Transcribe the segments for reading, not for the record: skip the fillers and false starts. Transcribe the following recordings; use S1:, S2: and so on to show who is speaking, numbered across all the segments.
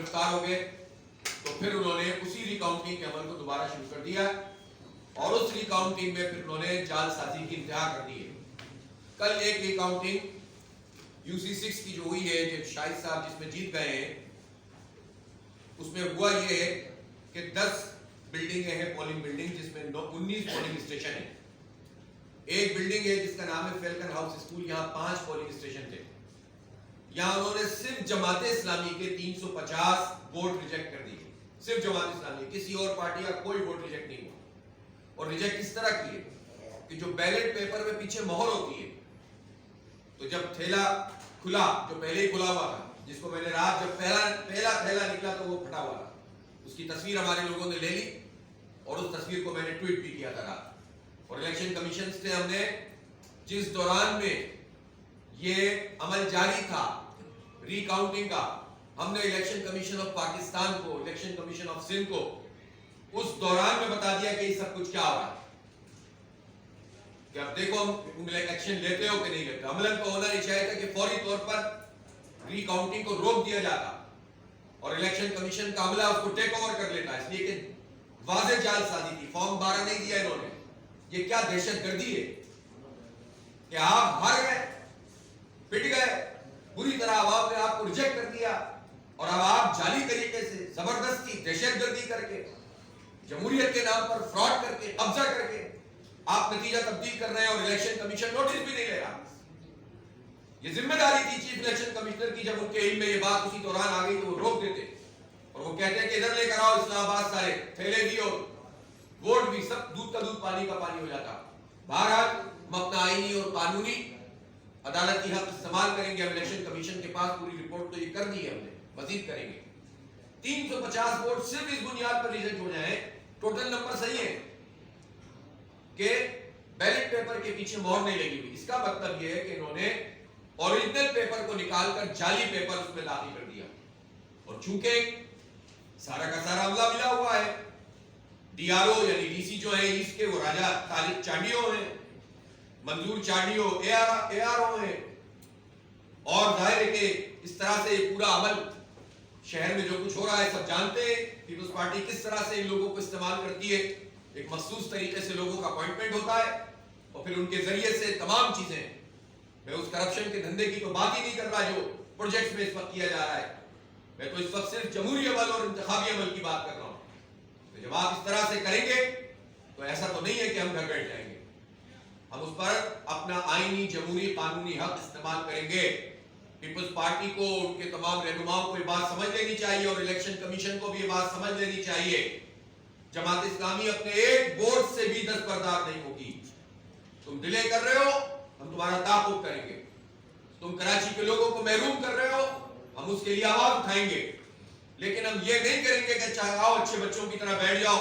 S1: گرفتار ہو گئے تو پھر انہوں نے اسی ریکاؤنٹنگ کے عمل کو دوبارہ شروع کر دیا اور اس ریکاؤنٹنگ میں پھر انہوں نے جعل سازی کی انتہا کر دی ہے. کل ایک ریکاؤنٹنگ UC6 کی جو ہوئی ہے جو شاہد صاحب جس میں جیت گئے ہیں اس میں ہوا یہ ہے کہ 10 بلڈنگیں ہیں پولنگ بلڈنگ جس میں 19 پولنگ اسٹیشن ہیں. ایک بلڈنگ ہے جس کا نام ہے فیلکن ہاؤس اسکول, یہاں 5 پولنگ اسٹیشن تھے. یہاں انہوں نے صرف جماعت اسلامی کے 350 ووٹ ریجیکٹ کر دیے, صرف جماعت اسلامی, کسی اور پارٹی کا کوئی ووٹ ریجیکٹ نہیں ہوا. اور ریجیکٹ کس طرح کیے کہ جو بیلٹ پیپر میں پیچھے مہر ہوتی ہے تو جب تھیلا کھلا, جو پہلے ہی کھلا ہوا تھا, جس کو میں نے رات جب پہلا تھیلا نکلا تو وہ پھٹا ہوا تھا, اس کی تصویر ہمارے لوگوں نے لے لی اور اس تصویر کو میں نے ٹویٹ بھی کیا تھا رات. اور الیکشن کمیشن سے ہم نے جس دوران میں یہ عمل جاری تھا ری کاؤنٹنگ کا, ہم نے الیکشن کمیشن آف پاکستان کو, الیکشن کمیشن آف سندھ کو اس دوران میں بتا دیا کہ یہ سب کچھ کیا ہو رہا ہے, کہ اب دیکھو ہم ایکشن لیتے ہو کہ نہیں لیتے. عملاً تو ہونا نہیں چاہیے تھا کہ فوری طور پر ری کاؤنٹنگ کو روک دیا جاتا اور الیکشن کمیشن کا عملہ اس کو ٹیک اوور کر لیتا, اس لیے کہ واضح جعل سازی تھی. فارم 12 نہیں دیا انہوں نے. یہ کیا دہشت گردی ہے کہ آپ ہار گئے, پٹ گئے, بری طرح عوام نے آپ کو ریجیکٹ کر دیا اور اب آپ جعلی طریقے سے زبردستی دہشت گردی کر کے جمہوریت کے نام پر فراڈ کر کے قبضہ کر کے آپ نتیجہ تبدیل کر رہے ہیں اور الیکشن کمیشن نوٹس بھی نہیں لے رہا. یہ ذمہ داری تھی چیف الیکشن کمشنر کی, جب ان کے علم میں یہ بات اسی دوران آ گئی تو وہ روک دیتے اور وہ کہتے ہیں کہ ادھر لے کر آؤ اسلام آباد سارے تھیلے بھی اور ووٹ بھی, سب دودھ کا دودھ پانی کا پانی ہو جاتا. بہرحال ہم اپنا آئینی اور قانونی عدالتی حق استعمال کریں گے. ہم الیکشن کمیشن کے پاس پوری رپورٹ تو یہ کر دی ہے, ہم نے مزید کریں گے. 350 ووٹ صرف اس بنیاد پر ریجیکٹ ہو جائیں, ٹوٹل نمبر صحیح ہے کہ بیلٹ پیپر کے پیچھے مہر نہیں لگی ہوئی. اس کا مطلب یہ ہے کہ انہوں نے اوریجنل پیپر کو نکال کر جعلی پیپر اس میں داخل کر دیا. اور چونکہ سارا کا سارا عملہ ملا ہوا ہے, DRO یعنی DC جو ہے ایسٹ کے وہ راجہ طالب چانڈیو ہیں, منظور چانڈیو ARO ہیں, اور ظاہر ہے کہ اس طرح سے پورا عمل شہر میں جو کچھ ہو رہا ہے سب جانتے ہیں. پیپلز پارٹی کس طرح سے ان لوگوں کو استعمال کرتی ہے, ایک مخصوص طریقے سے لوگوں کا اپوائنٹمنٹ ہوتا ہے اور پھر ان کے ذریعے سے تمام چیزیں. میں اس کرپشن کے دھندے کی تو بات ہی نہیں کر رہا جو پروجیکٹس میں اس وقت کیا جا رہا ہے, میں تو اس وقت صرف جمہوری عمل اور انتخابی عمل کی بات کر رہا ہوں. تو جب آپ اس طرح سے کریں گے تو ایسا تو نہیں ہے کہ ہم گھر بیٹھ جائیں گے, ہم اس پر اپنا آئینی جمہوری قانونی حق استعمال کریں گے. پیپلز پارٹی کو, ان کے تمام رہنماؤں کو یہ بات سمجھ لینی چاہیے اور الیکشن کمیشن کو بھی یہ بات سمجھ لینی چاہیے. جماعت اسلامی اپنے ایک ووٹ سے بھی دستبردار نہیں ہوگی. تم ڈیلے کر رہے ہو, ہم تمہارا تعاقب کریں گے. تم کراچی کے لوگوں کو محروم کر رہے ہو, ہم اس کے لیے آواز اٹھائیں گے. لیکن ہم یہ نہیں کریں گے کہ چاہے آؤ اچھے بچوں کی طرح بیٹھ جاؤ,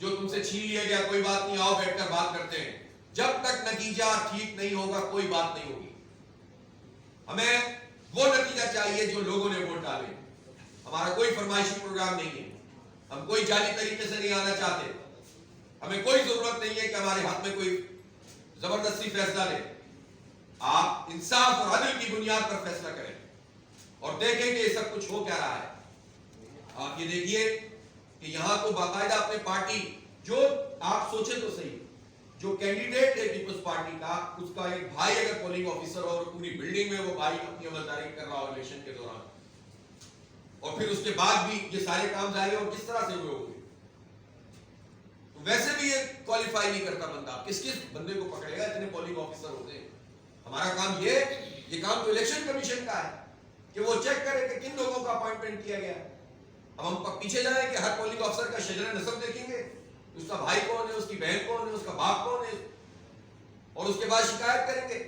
S1: جو تم سے چھین لیا گیا کوئی بات نہیں, آؤ بیٹھ کر بات کرتے ہیں. جب تک نتیجہ ٹھیک نہیں ہوگا کوئی بات نہیں ہوگی. ہمیں وہ نتیجہ چاہیے جو لوگوں نے ووٹ ڈالے. ہمارا کوئی فرمائشی پروگرام نہیں ہے, ہم کوئی جعلی طریقے سے نہیں آنا چاہتے. ہمیں کوئی ضرورت نہیں ہے کہ ہمارے ہاتھ میں کوئی زبردستی فیصلہ لے. آپ انصاف اور عدل کی بنیاد پر فیصلہ کریں اور دیکھیں کہ یہ سب کچھ ہو کیا رہا ہے. آپ یہ دیکھیے کہ یہاں تو باقاعدہ اپنے پارٹی, جو آپ سوچیں تو صحیح, جو کینڈیڈیٹ ہے پیپلز پارٹی کا, اس کا ایک بھائی اگر پولنگ آفیسر ہو اور پوری بلڈنگ میں وہ بھائی اپنی عملداری کر رہا ہو الیکشن کے دوران, اور پھر اس کے بعد بھی یہ سارے کام ظاہر اور کس طرح سے ہوئے ہوں گے, تو ویسے بھی یہ کوالیفائی نہیں کرتا بندہ. کس بندے کو پکڑے گا, اتنے پولنگ آفیسر ہوتے ہیں. ہمارا کام یہ کام تو الیکشن کمیشن کا ہے کہ وہ چیک کرے کہ کن لوگوں کا اپوائنٹمنٹ کیا گیا. اب ہم پیچھے جائیں کہ ہر پولنگ آفیسر کا شجرہ نسب دیکھیں گے, اس کا بھائی کون ہے, اس کی بہن کون ہے, اس کا باپ کون ہے, اور اس کے بعد شکایت کریں گے.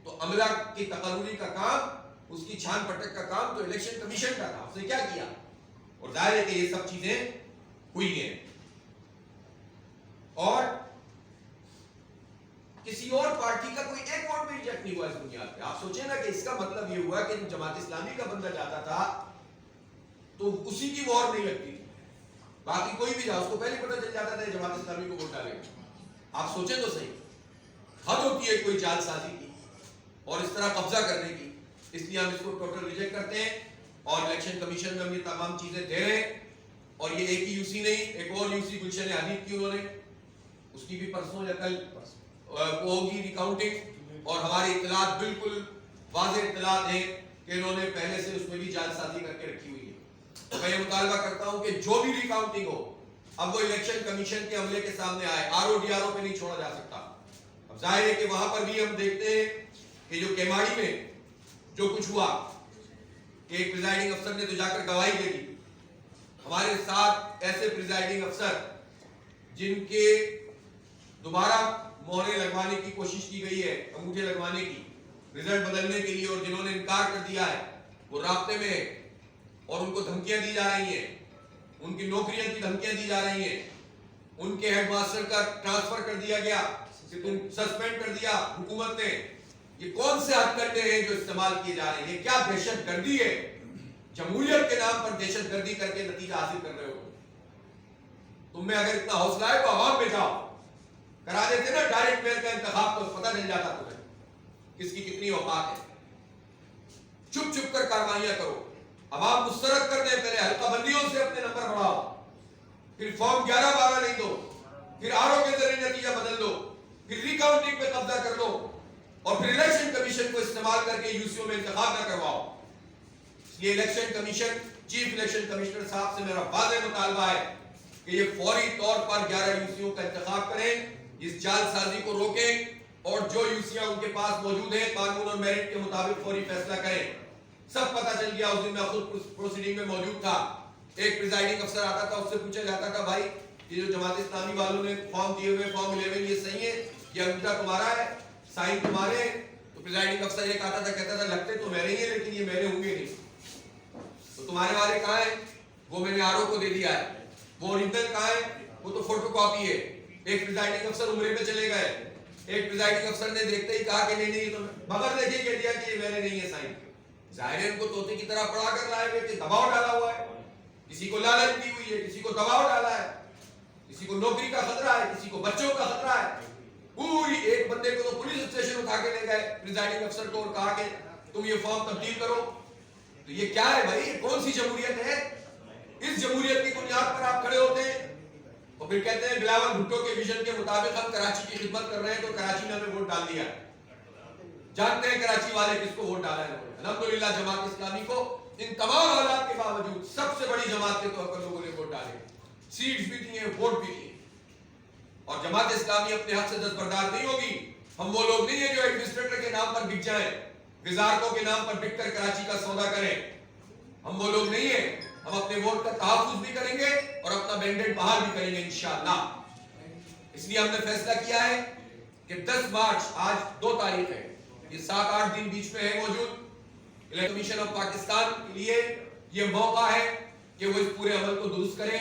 S1: تو عملہ کی تقرری کا کام, اس کی چھان پٹک کا کام تو الیکشن کمیشن کا تھا, اس نے کیا کیا. اور ظاہر ہے کہ یہ سب چیزیں ہوئی ہیں. اور کسی اور پارٹی کا کوئی ایک ووٹ بھی ریجیکٹ نہیں ہوا اس بنیاد پہ. آپ سوچیں نا کہ اس کا مطلب یہ ہوا کہ جماعت اسلامی کا بندہ جاتا تھا تو اسی کی مہر نہیں لگتی تھی, باقی کوئی بھی جائے اس کو پہلے پتہ چل جاتا تھا جماعت اسلامی کو ووٹ ڈالے گا. آپ سوچیں تو صحیح, حد ہوتی ہے کوئی جعل سازی کی اور اس طرح قبضہ کرنے کی. اس لیے ہم اس کو ٹوٹل ریجیکٹ کرتے ہیں اور الیکشن کمیشن میں ہم یہ تمام چیزیں دے رہے ہیں. اور یہ ایک ہی یوسی نہیں, ایک اور یوسی گلشن حدید کی انہوں نے, اس کی بھی پرسوں یا کل ہوگی ریکاؤنٹنگ. اور ہماری اطلاعات بالکل واضح اطلاعات ہیں کہ انہوں نے پہلے سے اس میں بھی جعل سازی کر کے رکھی ہوئی ہے. میں یہ مطالبہ کرتا ہوں کہ جو بھی ریکاؤنٹنگ ہو اب وہ الیکشن کمیشن کے عملے کے سامنے آئے, R O D R O پہ نہیں چھوڑا جا سکتا. اب ظاہر ہے کہ وہاں پر بھی ہم دیکھتے ہیں کہ جو کیماڑی میں جو کچھ ہوا کہ ایک پریزائڈنگ افسر نے تو جا کر گواہی دے دی. ہمارے ساتھ ایسے پریزائڈنگ افسر جن کے دوبارہ مہرے لگوانے کی کوشش کی گئی ہے, انگوٹھے لگوانے کی, رزلٹ بدلنے کے لیے, اور جنہوں نے انکار کر دیا ہے وہ رابطے میں ہے اور ان کو دھمکیاں دی جا رہی ہیں, ان کی نوکریاں کی دھمکیاں دی جا رہی ہیں, ان کے ہیڈ ماسٹر کا ٹرانسفر کر دیا گیا, سسپینڈ کر دیا حکومت نے. یہ کون سے ہتھ کنڈے ہیں جو استعمال کیے جا رہے ہیں؟ یہ کیا دہشت گردی ہے؟ جمہوریت کے نام پر دہشت گردی کر کے نتیجہ حاصل کر رہے ہو. تم میں اگر اتنا حوصلہ ہے تو عوام میں جاؤ, کرا دیتے نا ڈائریکٹ میل کا انتخاب, تو پتہ چل جاتا تمہیں کس کی کتنی اوقات ہے. چپ چپ کر کاروائیاں کرو, عوام مسترد کر دیں, پہلے حلقہ بندیوں سے اپنے نمبر بڑھاؤ, پھر فارم 11-12 نہیں دو, پھر آر او کے ذریعے نتیجہ بدل دو, پھر ریکاؤنٹنگ پہ قبضہ کر دو, اور پھر الیکشن کمیشن کو استعمال کر کے یوسیوں میں انتخاب نہ کرواؤ. اس لیے election commission, chief election commissioner صاحب سے میرا واضح مطالبہ ہے کہ یہ فوری طور پر 11 یوسیوں کا انتخاب کریں, اس جعل سازی کو روکیں, اور جو یوسیاں ان کے پاس موجود ہیں قانون اور میرٹ کے مطابق فوری فیصلہ کریں. سب پتہ چل گیا, اس دن میں خود پروسیڈنگ میں موجود تھا. ایک پریزائڈنگ افسر آتا تھا, اس سے پوچھا جاتا تھا بھائی یہ جو جماعت اسلامی والوں نے فارم دیے ہوئے فارم 11 یہ صحیح ہے, یہ انگوٹھا تمہارا ہے, سائن تمہارے ہیں؟ تو پریزائڈنگ افسر ایک آتا تھا, کہتا تھا لگتے تو میرے ہی ہیں لیکن یہ میرے ہوں گے نہیں. تو تمہارے والے کہاں ہیں؟ وہ میں نے آر او کو دے دیا ہے. وہ اوریجنل کہاں ہے؟ وہ تو فوٹو کاپی ہے. ایک پریزائڈنگ افسر عمرے پہ چلے گئے, ایک پریزائڈنگ افسر نے دیکھتے ہی کہا کہ نہیں نہیں, یہ تو بغیر دیکھے کہہ دیا کہ یہ میرے نہیں ہے سائن. ظاہر ہے ان کو طوطے کی طرح پڑھا کر لائے گئے کہ دباؤ ڈالا ہوا ہے, کسی کو لالچ دی ہوئی ہے, کسی کو دباؤ ڈالا ہے, کسی کو نوکری کا خطرہ ہے, کسی کو بچوں کا خطرہ ہے. پوری ایک بندے کو تو پولیس اسٹیشن اٹھا کے لے گئے پریزائڈنگ افسر کو, اور کہا کہ تم یہ فارم تبدیل کرو. تو یہ کیا ہے بھائی؟ یہ کون سی جمہوریت ہے؟ اس جمہوریت کی بنیاد پر آپ کھڑے ہوتے ہیں اور پھر کہتے ہیں بلاول بھٹو کے ویژن کے مطابق ہم کراچی کی خدمت کر رہے ہیں, تو کراچی نے ہمیں ووٹ ڈال دیا. جانتے ہیں کراچی والے کس کو ووٹ ڈالا ہے؟ الحمدللہ جماعت اسلامی کو ان تمام حالات کے باوجود سب سے بڑی جماعت کے طور پر لوگوں نے ووٹ ڈالے, سیٹس بھی دی ہیں, ووٹ بھی دیے. اور جماعت اسلامی اپنے حق سے دستبردار نہیں ہوگی. ہم وہ لوگ نہیں ہیں جو ایڈمنسٹریٹر کے نام پر بک جائیں, وزارتوں کے نام پر بک کر کراچی کا سودا کریں. ہم وہ لوگ نہیں ہیں. ہم اپنے ووٹ کا تحفظ بھی کریں گے اور اپنا مینڈیٹ بحال بھی کریں گے انشاءاللہ. اس لیے ہم نے فیصلہ کیا ہے کہ 10 مارچ, آج 2 تاریخ ہے, یہ 7-8 دن بیچ میں ہے موجود. الیکشن کمیشن آف پاکستان کے لیے یہ موقع ہے کہ وہ اس پورے عمل کو درست کرے,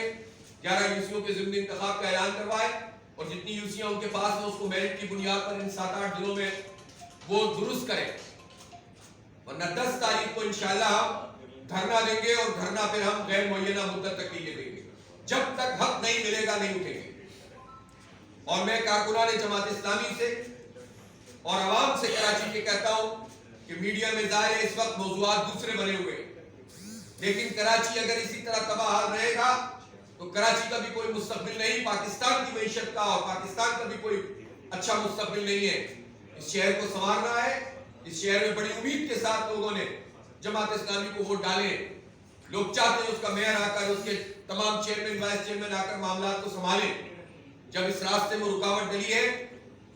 S1: 11 یوسیوں کے ضمن انتخاب کا اعلان کروائے, اور جتنی یوسیاں ان کے پاس ہیں اس کو میرٹ کی بنیاد پر ان 7-8 دنوں میں وہ درست کریں. ورنہ 10 تاریخ کو انشاءاللہ ہم دھرنا دیں گے, اور دھرنا پھر ہم غیر معینہ مدت تک لیے دیں گے. جب تک حق نہیں ملے گا نہیں اٹھیں گے. اور میں کارکنان جماعت اسلامی سے اور عوام سے کراچی کے کہتا ہوں کہ میڈیا میں ظاہر ہے اس وقت موضوعات دوسرے بنے ہوئے, لیکن کراچی اگر اسی طرح تباہ حال رہے گا تو کراچی کا بھی کوئی مستقبل نہیں, پاکستان کی معیشت کا اور پاکستان کا بھی کوئی اچھا مستقبل نہیں ہے. اس شہر کو سنوارنا ہے. اس شہر میں بڑی امید کے ساتھ لوگوں نے جماعت اسلامی کو ووٹ ڈالے. لوگ چاہتے ہیں اس کا میئر آ کر, اس کے تمام چیئرمین وائس چیئرمین آ کر معاملات کو سنبھالیں. جب اس راستے میں رکاوٹ ڈلی ہے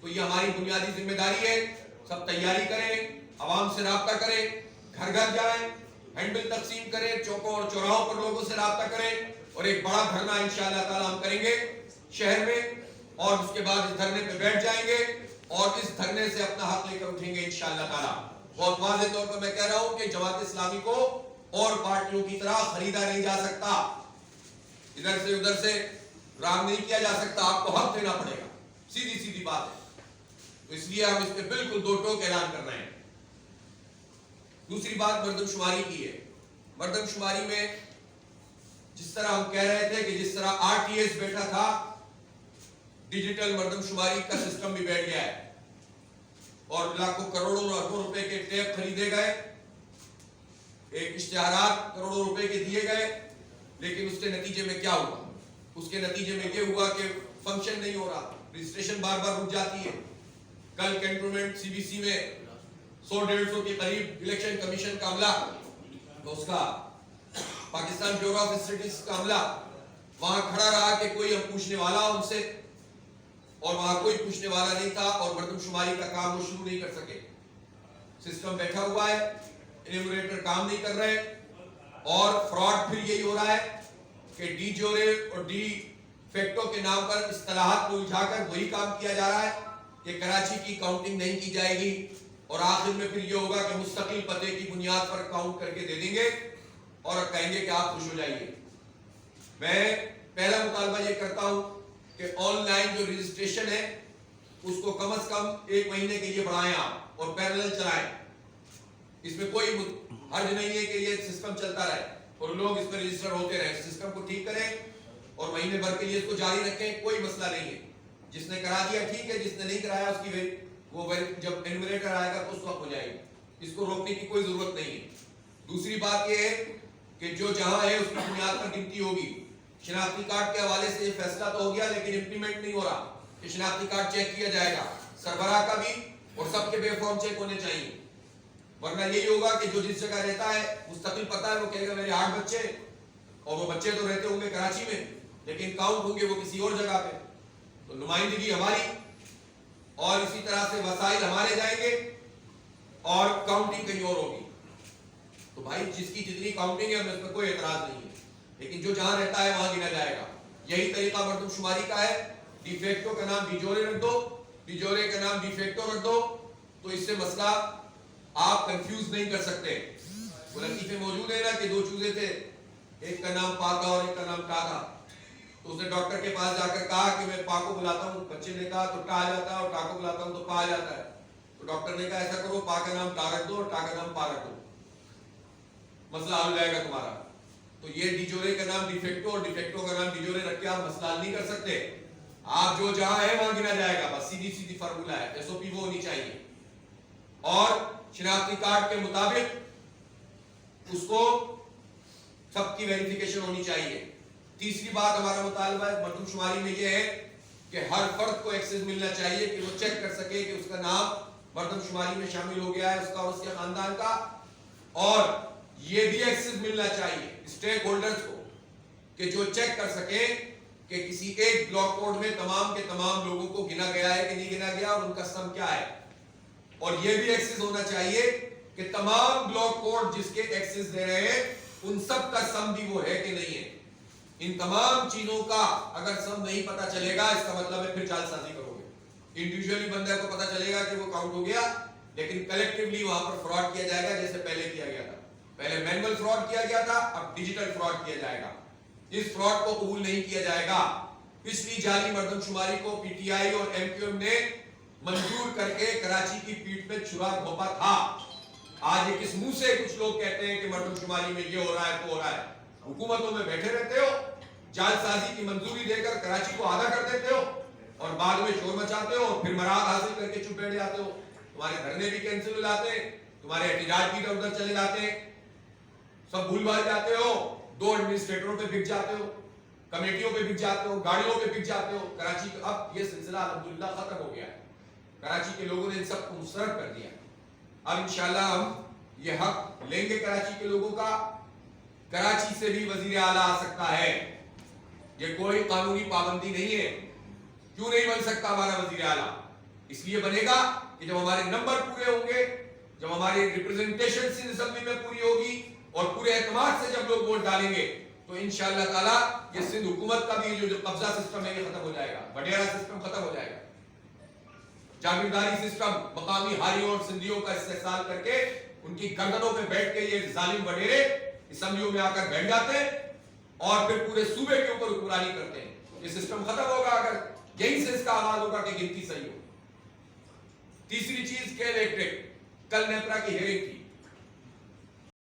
S1: تو یہ ہماری بنیادی ذمہ داری ہے. سب تیاری کریں, عوام سے رابطہ کریں, گھر گھر جائیں, ہینڈبل تقسیم کریں, چوکوں اور چوراہوں پر لوگوں سے رابطہ کریں, اور ایک بڑا دھرنا انشاءاللہ تعالی ہم کریں گے شہر میں, اور اس کے بعد اس دھرنے پہ بیٹھ جائیں گے اور اس دھرنے سے اپنا حق لے کر اٹھیں گے انشاءاللہ تعالی. بہت واضح طور پر میں کہہ رہا ہوں کہ جماعت اسلامی کو اور پارٹیوں کی طرح خریدا نہیں جا سکتا, ادھر سے ادھر سے رام نہیں کیا جا سکتا. آپ کو حق دینا پڑے گا, سیدھی سیدھی بات ہے. تو اس لیے ہم اس پہ بالکل 2 ٹوک اعلان کر رہے ہیں. دوسری بات مردم شماری کی ہے. مردم شماری میں جس طرح ہم کہہ رہے تھے کہ جس طرح آر ٹی ایس بیٹھا تھا, ڈیجیٹل مردم شماری کا سسٹم بھی بیٹھ گیا ہے, اور لاکھوں کروڑوں اور اربوں روپے کے ٹیپ خریدے گئے. ایک اشتہارات کروڑوں روپے کے دیے گئے، لیکن اس کے نتیجے میں کیا ہوا؟ اس کے نتیجے میں یہ ہوا کہ فنکشن نہیں ہو رہا، رجسٹریشن بار بار رک جاتی ہے۔ کل کنٹونمنٹ سی بی سی میں 100-150 کے قریب الیکشن کمیشن کا عملہ، اس کا پاکستان بیورو آف اسٹیٹسٹکس کا عملہ وہاں کھڑا رہا کہ کوئی ہم پوچھنے والا ان سے، اور وہاں کوئی پوچھنے والا نہیں تھا، اور مردم شماری کا کام وہ شروع نہیں کر سکے۔ سسٹم بیٹھا ہوا ہے، انیموریٹر کام نہیں کر رہے، اور فراڈ پھر یہی ہو رہا ہے کہ ڈی جورے اور ڈی فیکٹو کے نام پر اصطلاحات کو الجھا کر وہی کام کیا جا رہا ہے کہ کراچی کی کاؤنٹنگ نہیں کی جائے گی، اور آخر میں پھر یہ ہوگا کہ مستقل پتے کی بنیاد پر کاؤنٹ کر کے دے دیں گے اور کہیں گے کہ آپ خوش ہو جائیے۔ میں پہلا مطالبہ یہ کرتا ہوں کہ آن لائن جو رجسٹریشن ہے اس کو کم از کم 1 مہینے کے لیے بڑھائیں آپ، اور پیرلل چلائیں۔ اس میں کوئی حرج نہیں ہے کہ یہ سسٹم چلتا رہے اور لوگ اس پر رجسٹر ہوتے رہیں۔ سسٹم کو ٹھیک کریں اور مہینے بھر کے لیے اس کو جاری رکھیں، کوئی مسئلہ نہیں ہے۔ جس نے کرا دیا ٹھیک ہے، جس نے نہیں کرایا اس کی وہ جب انیمریٹر آئے گا تو اس وقت ہو جائے گی، اس کو روکنے کی کوئی ضرورت نہیں ہے۔ دوسری بات یہ ہے کہ جو جہاں ہے اس کی بنیاد پر گنتی ہوگی۔ شناختی کارڈ کے حوالے سے یہ فیصلہ تو ہو گیا، لیکن امپلیمنٹ نہیں ہو رہا کہ شناختی کارڈ چیک کیا جائے گا، سربراہ کا بھی اور سب کے بے فارم چیک ہونے چاہیے، ورنہ یہی ہوگا کہ جو جس جگہ رہتا ہے مستقل پتہ ہے، وہ کہے گا میرے 8 بچے، اور وہ بچے تو رہتے ہوں گے کراچی میں لیکن کاؤنٹ ہوں گے وہ کسی اور جگہ پہ، تو نمائندگی ہماری اور اسی طرح سے وسائل ہمارے جائیں گے اور کاؤنٹنگ کہیں اور ہوگی۔ تو بھائی جس کی جتنی کاؤنٹنگ ہے ہمیں اس پر کوئی اعتراض نہیں ہے، لیکن جو جہاں رہتا ہے وہاں گنا جائے گا۔ یہی طریقہ مردم شماری کا ہے، ڈی فیکٹو کا نام ڈیجورے رکھ دو، ڈیجورے کا نام ڈی فیکٹو رکھ دو، تو اس سے مسئلہ آپ کنفیوز نہیں کر سکتے۔ وہ لطیفے موجود ہیں نا کہ 2 چوزے تھے، ایک کا نام پا تھا اور ایک کا نام ٹا تھا، تو اس نے ڈاکٹر کے پاس جا کر کہا کہ میں پا کو بلاتا ہوں، بچے نے کہا تو ٹا آ جاتا ہے، اور ٹا کو بلاتا ہوں تو پا آ جاتا ہے، تو ڈاکٹر نے کہا ایسا کرو پا کا نام ٹا رکھ دو اور ٹا کا نام پا رکھ دو، مسئلہ حل ہو جائے گا تمہارا۔ تو یہ ڈیجورے کا نام ڈیفیکٹو اور ڈیفیکٹو کا نام ڈیجورے رکھ کے آپ مسئلہ حل نہیں کر سکتے، آپ جو جہاں ہے وہاں گنا جائے گا، بس سیدھی سیدھی فارمولا ہے، ایس او پی وہ ہونی چاہیے، اور شناختی کارڈ کے مطابق اس کو سب کی ویریفیکیشن ہونی چاہیے۔ تیسری بات ہمارا مطالبہ ہے مردم شماری میں یہ ہے کہ ہر فرد کو ایکسس ملنا چاہیے کہ وہ چیک کر سکے کہ اس کا نام مردم شماری میں شامل ہو گیا ہے، اس کا اور اس کے خاندان کا، اور یہ بھی ایکسس ملنا چاہیے اسٹیک ہولڈرز کو کہ جو چیک کر سکے کہ کسی ایک بلاک کوڈ میں تمام کے تمام لوگوں کو گنا گیا ہے کہ نہیں گنا گیا اور ان کا سم کیا ہے، اور یہ بھی ایکسس ہونا چاہیے کہ تمام بلاک کوڈ جس کے ایکسس دے رہے ہیں ان سب کا سم بھی وہ ہے کہ نہیں ہے۔ ان تمام چیزوں کا اگر سم نہیں پتا چلے گا، اس کا مطلب ہے پھر جعل سازی کرو گے۔ انڈیویجولی بندے کو پتا چلے گا کہ وہ کاؤنٹ ہو گیا، لیکن کلیکٹیولی وہاں پر فراڈ کیا جائے گا جیسے پہلے کیا گیا تھا۔ پہلے مینول فراڈ کیا گیا تھا، اب ڈیجیٹل فراڈ کیا جائے گا۔ اس فراڈ کو قبول نہیں کیا جائے گا۔ پچھلی جعلی مردم شماری کو پی ٹی آئی اور ایم کیو ایم نے منظور کر کے کراچی کی پیٹ پہ چھرا گھونپا تھا۔ آج یہ کس منہ سے کچھ لوگ کہتے ہیں کہ مردم شماری میں یہ ہو رہا ہے وہ ہو رہا ہے؟ حکومتوں میں بیٹھے رہتے ہو، جعل سازی کی منظوری دے کر کراچی کو آدھا کر دیتے ہو اور بعد میں شور مچاتے ہو اور پھر مراد حاصل کر کے چپ بیٹھ جاتے ہو۔ تمہارے دھرنے بھی کینسل ہو جاتے ہیں، تمہارے احتجاج بھی ادھر ادھر چلے جاتے ہیں، سب بھول بھال جاتے ہو، 2 ایڈمنسٹریٹروں پہ بک جاتے ہو، کمیٹیوں پہ بک جاتے ہو، گاڑیوں پہ بک جاتے ہو۔ کراچی کا اب یہ سلسلہ الحمدللہ ختم ہو گیا ہے، کراچی کے لوگوں نے ان سب کو مسترد کر دیا۔ اب انشاءاللہ ہم یہ حق لیں گے کراچی کے لوگوں کا۔ کراچی سے بھی وزیر اعلیٰ آ سکتا ہے، یہ کوئی قانونی پابندی نہیں ہے۔ کیوں نہیں بن سکتا ہمارا وزیر اعلیٰ؟ اس لیے بنے گا کہ جب ہمارے نمبر پورے ہوں گے، جب ہماری ریپرزنٹیشن سندھ اسمبلی میں پوری ہوگی اور پورے اعتماد سے جب لوگ ووٹ ڈالیں گے تو انشاءاللہ تعالیٰ یہ سندھ حکومت کا بھی جو قبضہ سسٹم ہے یہ ختم ہو جائے گا، وڈیرا سسٹم ختم ہو جائے گا، جاگیرداری سسٹم، مقامی ہاریوں اور سندھیوں کا استحصال کر کے ان کی گردنوں پہ بیٹھ کے یہ ظالم وڈیرے اسمبلیوں میں آ کر بیٹھ جاتے ہیں اور پھر پورے صوبے کے اوپر حکمرانی کرتے ہیں۔ یہ سسٹم ختم ہوگا اگر یہیں سے اس کا آغاز ہوگا کہ گنتی صحیح ہو۔ تیسری چیز کہ الیکٹرک، کل نیپرا کی ہیئرنگ تھی،